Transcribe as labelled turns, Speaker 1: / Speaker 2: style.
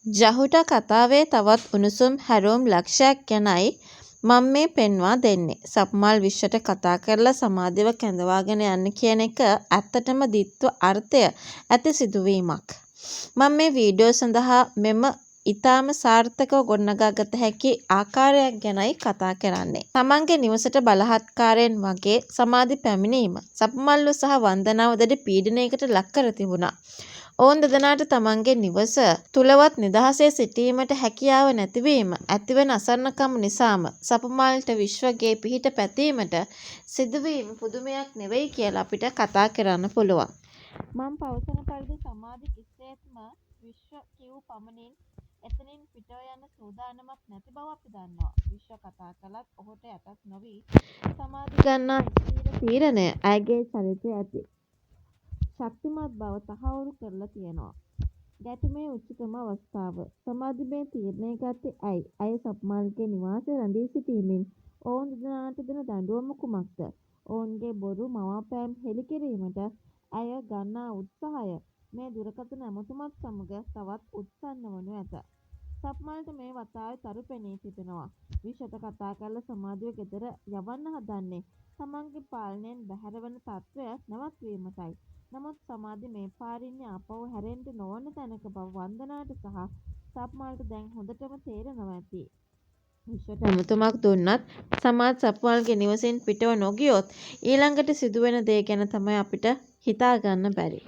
Speaker 1: ජහුට කතාවේ තවත් උණුසුම් හැරවුම් ලක්ෂයක් ගැනයි මම මේ පෙන්වා දෙන්නේ. සප්මල් විශ්වට කතා කරලා සමාධිව කැඳවාගෙන යන්න කියන එක ඇත්තටම ද්විත්ව අර්ථය ඇති සිදුවීමක්. මම මේ වීඩියෝ සඳහා මෙම ඉතාම සාර්ථකව ගොඩනගාගත හැකි ආකාරයක් ගැනයි කතා කරන්නේ. තමන්ගේ නිවසට බලහත්කාරයෙන් වගේ සමාධි පැමිණීම සප්මල්ව සහ වන්දනාව දැඩි පීඩනයකට ලක් කර තිබුණා. ඔවුන් දෙදෙනාට තමන්ගේ නිවස තුලවත් නිදහසේ සිටීමට හැකියාව නැතිවීම ඇතිවන අසරණකම නිසාම සප්මල්ට විශ්වගේ පිහිට පැතීමට සිදුවීම පුදුමයක් නෙවෙයි කියලා අපිට කතා කරන්න පුළුවන්. මම පවසන පරිදි සමාධි කිසිසේත්ම විශ්ව කිව් පමණින් එතනින් පිටව යන්න සූදානමක් නැති බව අපි දන්නවා. විශ්ව කතා කළත් ඔහුට යටත් නොවී සමාධි ගන්නා ස්ථීර තීරණය ඇයගේ චරිතයේ ඇති ශක්තිමත් බව තහවුරු කරලා තියෙනවා. ගැටුමේ උච්චතම අවස්ථාව. සමාධි මේ තීරණය ගත්තේ ඇයි? ඇය සප්මල්ගේ නිවාසයේ රැඳී සිටීමෙන් ඔවුන් දෙදෙනාට දෙන දඬුවම කුමක්ද? ඔවුන්ගේ බොරු මවාපෑම් හෙළි කිරීමට ඇය ගන්නා උත්සාහය මේ දුරකථන ඇමතුමත් සමග තවත් උත්සන්න වනු ඇත. සප්මල්ට මේ වතාවේ තරු පෙනී තිබෙනවා. විශ්වට කතා කරලා සමාධිව ගෙදර යවන්න හදන්නේ තමන්ගේ පාලනයෙන් බැහැර වන තත්ත්වය නැවැත්වීමටයි. නමුත් සමාධි මේ පාරින්නේ ආපහු හැරෙන්න නොවන තැනක බව වන්දනාට සහ සප්මල්ට දැන් හොඳටම තේරෙනවා ඇති. විශ්වට ඇමතුමක් දුන්නත් සමාධි සප්මල්ගේ නිවසින් පිටව නොගියොත් ඊළඟට සිදුවෙන දේ ගැන තමයි අපිට හිතා ගන්න බැරි.